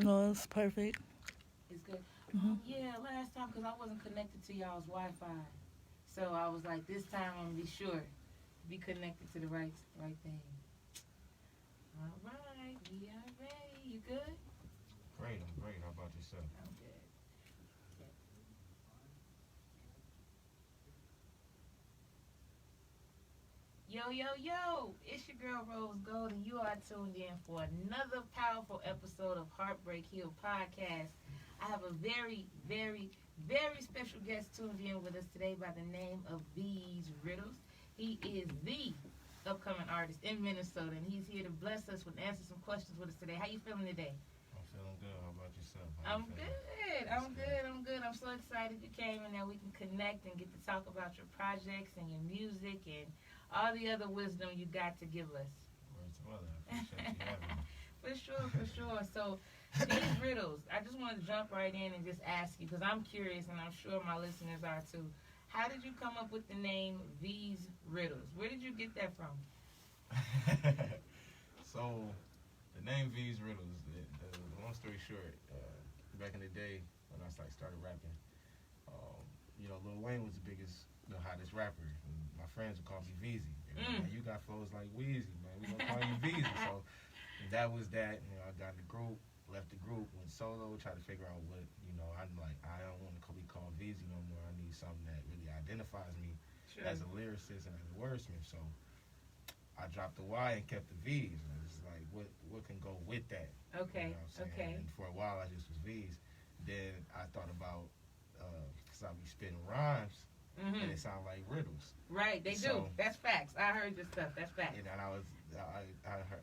No, it's perfect. It's good. Hmm. Yeah, last time because I wasn't connected to y'all's Wi-Fi, so I was like, this time I'm gonna be sure to be connected to the right thing. All right, we are ready. You good? Great, I'm great. How about yourself? I'm good. Okay. Yo, yo, yo! It's your girl Rose Gold, and you are tuned in for another powerful episode of HeartBreak Hill Podcast. I have a very, very, very special guest tuned in with us today by the name of Veez Riddlez. He is the upcoming artist in Minnesota, and he's here to bless us with answer some questions with us today. How you feeling today? I'm feeling good. How about yourself? How I'm you feeling? good. That's I'm good. good. I'm good. I'm so excited you came and that we can connect and get to talk about your projects and your music and all the other wisdom you got to give us. Where's the mother? I appreciate you having me. For sure, for sure. So, these riddles, I just wanted to jump right in and just ask you because I'm curious and I'm sure my listeners are too. How did you come up with the name Veez Riddlez? Where did you get that from? So, the name Veez Riddlez, the long story short, back in the day when I started rapping, Lil Wayne was the biggest, the hottest rapper. And my friends would call me Veezy. They were like, "Man, you got flows like Weezy, man. We gonna call you Veezy." So that was that. I got in the group, left the group, went solo, tried to figure out what, I'm like, I don't want to be called Veezy no more. I need something that really identifies me Sure. as a lyricist and as a wordsmith. So I dropped the Y and kept the V's. And it's like, what can go with that? Okay, You know what I'm saying? okay. And for a while, I just was V's. Then I thought about, because I be spitting rhymes, and it sound like riddles. Right, they do. So- That's facts. I heard this stuff. That's facts. And then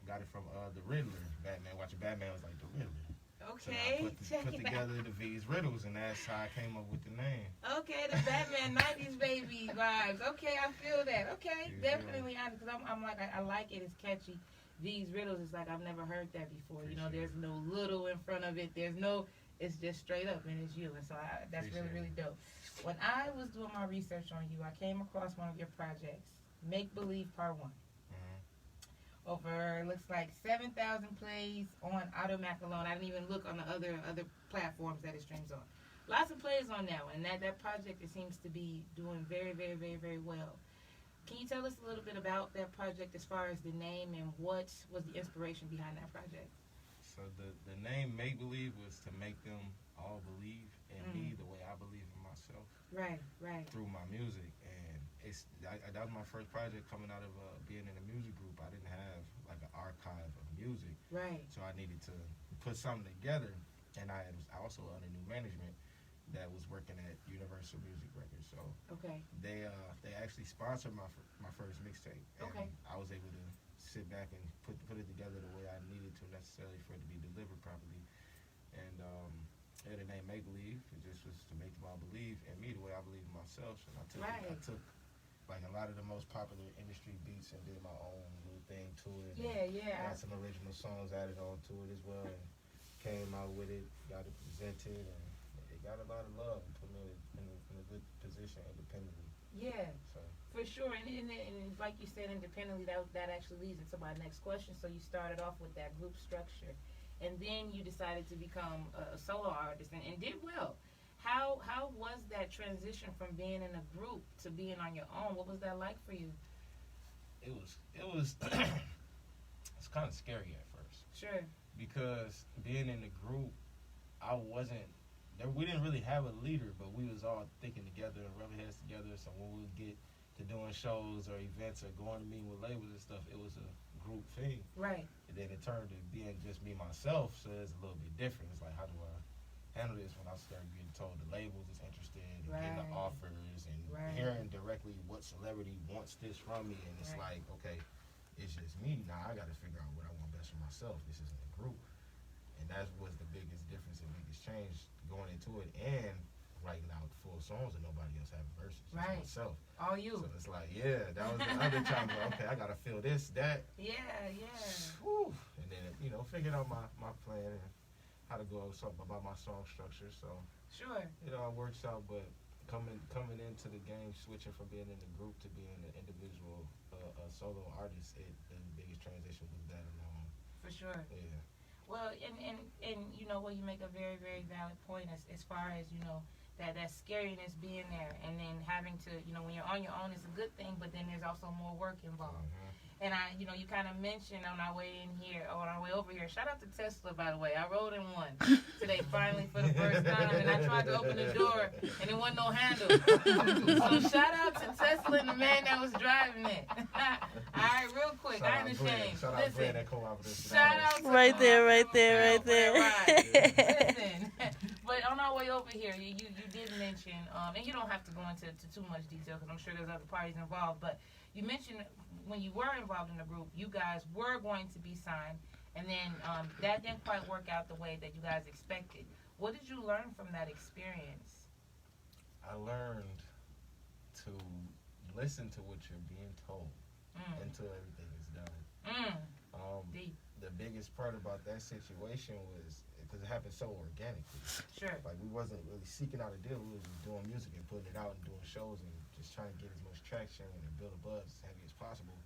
got it from the Riddler. Batman, watching Batman was like the Riddler. So Okay, I check put it together the V's Riddles, and that's how I came up with the name. out. Okay, the Batman '90s baby vibes. Okay, I feel that. Okay, Yeah. definitely honest because I'm like I like it. It's catchy. These riddles is like I've never heard that before. There's no little in front of it. There's no. It's just straight up, and it's you. And so that's really Appreciate really dope. When I was doing my research on you, I came across one of your projects, Make Believe Part One. Mm-hmm. Over looks like 7,000 plays on Automac alone. I didn't even look on the other platforms that it streams on. Lots of plays on that one. That project it seems to be doing very very very very well. Can you tell us a little bit about that project as far as the name and what was the inspiration behind that project? So the name Make Believe was to make them all believe in me the way I believe in myself Right, right. through my music. And that was my first project coming out of being in a music group. I didn't have like an archive of music, Right. so I needed to put something together. And I was also under new management that was working at Universal Music Records. So Okay. they actually sponsored my first mixtape. And Okay. I was able to sit back and put it together the way I needed to necessarily for it to be delivered properly. And the name Make Believe, it just was to make them all believe in me the way I believe in myself. And Right. I took like a lot of the most popular industry beats and did my own little thing to it. Yeah, yeah. Got some original songs added on to it as well, and came out with it, got it presented, and it got a lot of love and put me in a good position independently. Yeah. So For sure, and like you said, independently, that actually leads into my next question. So you started off with that group structure, and then you decided to become a solo artist, and did well. How was that transition from being in a group to being on your own? What was that like for you? it was it's kind of scary at first Sure. because being in the group, I wasn't there. We didn't really have a leader, but we was all thinking together and rubbing heads together. So when we would get to doing shows or events or going to meet with labels and stuff, it was a group thing. Right. And then it turned to being just me myself, so it's a little bit different. It's like, how do I handle this when I start getting told the labels is interested and getting the Right. offers and Right. hearing directly what celebrity wants this from me, and it's Right. like, okay, it's just me now. I got to figure out what I want best for myself. This isn't a group, and that was the biggest difference and biggest change going into it. And writing out full songs and nobody else having verses, just Right. myself. All you. So it's like, yeah, that was the other time. Where, okay, I gotta feel this, that. Yeah, yeah. Whew. And then figured out my plan and how to go something about my song structure. So Sure. it all works out. But coming into the game, switching from being in the group to being an individual solo artist, the biggest transition was that alone. For sure. Yeah. Well, and and you know what, you make a very, very valid point as far as, you know, that scariness being there, and then having to, you know, when you're on your own, it's a good thing, but then there's also more work involved. And you know, you kind of mentioned on our way in here, or on our way over here, shout out to Tesla, by the way. I rode in one today, finally, for the first time, and I tried to open the door, and there wasn't no handle. So shout out to Tesla and the man that was driving it. All right, real quick, I ain't ashamed. Shout out Listen, that co-operative. Shout out to right there. Listen, but on our way over here, you did mention, and you don't have to go into too much detail, because I'm sure there's other parties involved, but you mentioned when you were involved in the group, you guys were going to be signed, and then that didn't quite work out the way that you guys expected. What did you learn from that experience? I learned to listen to what you're being told until everything is done. Deep. The biggest part about that situation was because it happened so organically. Sure. Like, we wasn't really seeking out a deal. We was just doing music and putting it out and doing shows and just trying to get as much traction and build a buzz as heavy as possible.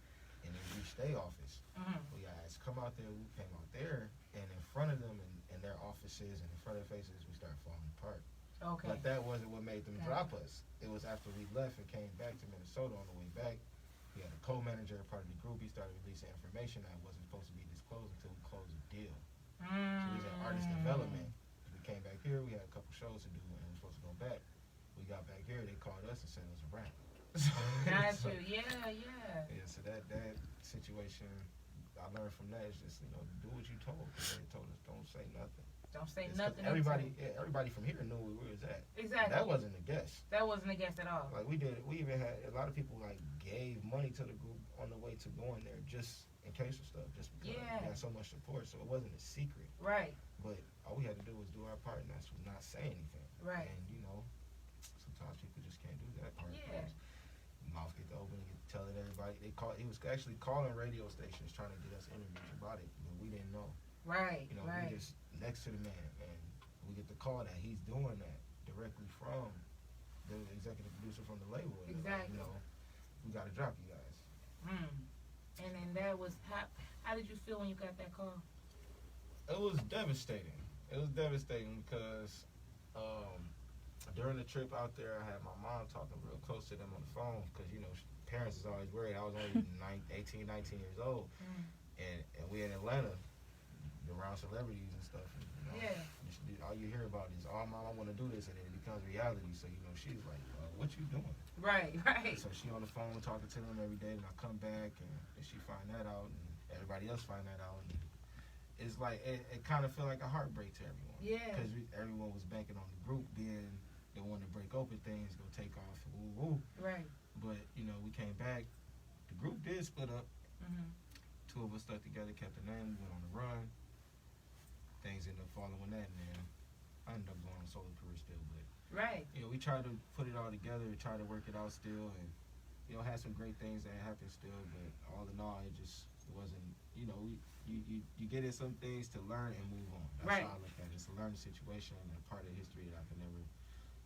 And then reach their office. We guys come out there. We came out there, and in front of them and their offices and in front of their faces, we started falling apart. Okay. But that wasn't what made them drop us. It was after we left and came back to Minnesota. On the way back, we had a co-manager, part of the group. He started releasing information that wasn't supposed to be disclosed until we closed the deal. So we was in artist development. We came back here. We had a couple shows to do, and we were supposed to go back. We got back here. They called us and said it was a wrap. Gotcha. So, Yeah. So that situation, I learned from that is just, you know, do what you told. They told us don't say nothing. Don't say nothing. Everybody from here knew where we was at. Exactly. That wasn't a guess. That wasn't a guess at all. Like, we even had a lot of people like gave money to the group on the way to going there just in case of stuff, just because we had so much support. So it wasn't a secret. Right. But all we had to do was do our part, and that's not say anything. Right. And you know, sometimes people just can't do that part. Yeah. Mouth get to open and get to telling everybody. He was actually calling radio stations trying to get us interviews about it, but we didn't know. Right. You know, we just next to the man, and we get the call that he's doing that directly from the executive producer from the label. Exactly. You know, we got to drop you guys. And then that was how did you feel when you got that call? It was devastating. Because during the trip out there, I had my mom talking real close to them on the phone because, you know, parents is always worried. I was only 18, 19 years old. And we in Atlanta around celebrities and stuff. And, you know, all you hear about is, oh, Mom, I want to do this, and then it becomes reality. So, you know, she's like, what you doing? Right. So she on the phone talking to them every day, and I come back, and she find that out, and everybody else find that out. And it's like, it kind of felt like a heartbreak to everyone. Yeah. Because everyone was banking on the group being the one to break open things, go take off, woo. Right. But, you know, we came back. The group did split up. Two of us stuck together, kept the name, went on the run. Things ended up following that, and then I ended up going on a solo career still. But, you know, we tried to put it all together, try to work it out still, and, you know, had some great things that happened still, but all in all, it wasn't, you know, you get in some things to learn and move on. That's how I look at it. It's a learning situation and a part of history that I can never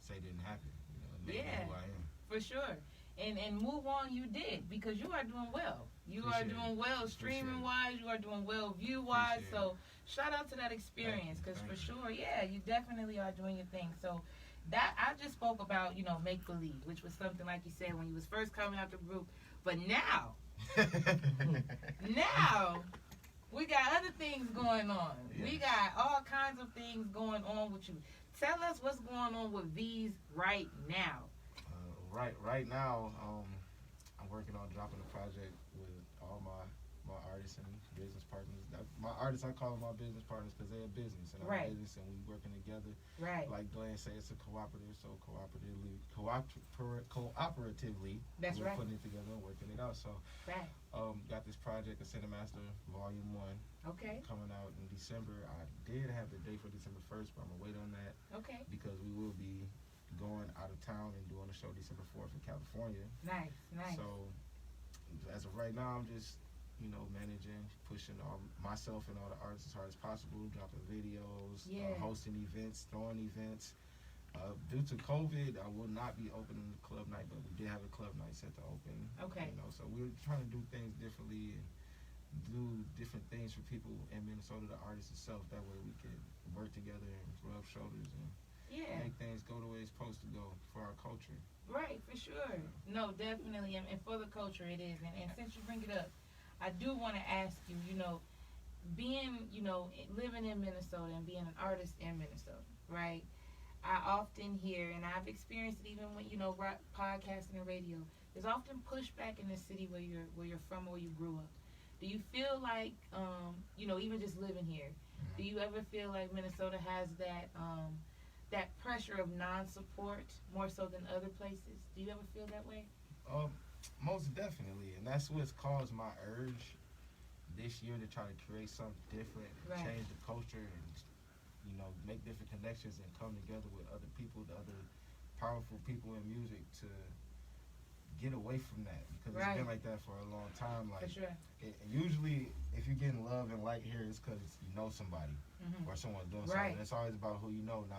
say didn't happen. You know, it made me who I am. For sure. And move on you did, because you are doing well. You are doing well streaming wise, you are doing well view wise. So shout out to that experience, because for sure, you definitely are doing your thing. So that I just spoke about, you know, make believe, which was something like you said when you was first coming out the group. But now we got other things going on. We got all kinds of things going on with you. Tell us what's going on with Veez right now. Right now, I'm working on dropping a project with all my artists and business partners. My artists, I call them my business partners because they're a business and I'm a business, and we working together. Like Glenn said, it's a cooperative, so cooperatively, that's we're putting it together and working it out. So, got this project, the Cinemaster Volume 1, coming out in December. I did have the date for December 1st, but I'm gonna wait on that. Because we will be going out of town and doing a show December 4th in California. Nice. So, as of right now, I'm just, you know, managing, pushing myself and all the artists as hard as possible, dropping videos, hosting events, throwing events. Due to COVID, I will not be opening the club night, but we did have a club night set to open. You know, so we're trying to do things differently and do different things for people in Minnesota, the artists itself. That way we can work together and rub shoulders and make things go the way it's supposed to go for our culture. Right, for sure. No, definitely. And for the culture, it is. And since you bring it up, I do want to ask you, being, living in Minnesota and being an artist in Minnesota, right? I often hear, and I've experienced it even with, podcasting and radio, there's often pushback in the city where you're from or where you grew up. Do you feel like, even just living here, do you ever feel like Minnesota has that pressure of non-support more so than other places? Do you ever feel that way? Most definitely, and that's what's caused my urge this year to try to create something different, change the culture, and make different connections and come together with other people, the other powerful people in music to get away from that, because it's been like that for a long time. Like, for sure. Usually, if you're getting love and light here, it's because you know somebody or someone's doing something. It's always about who you know, not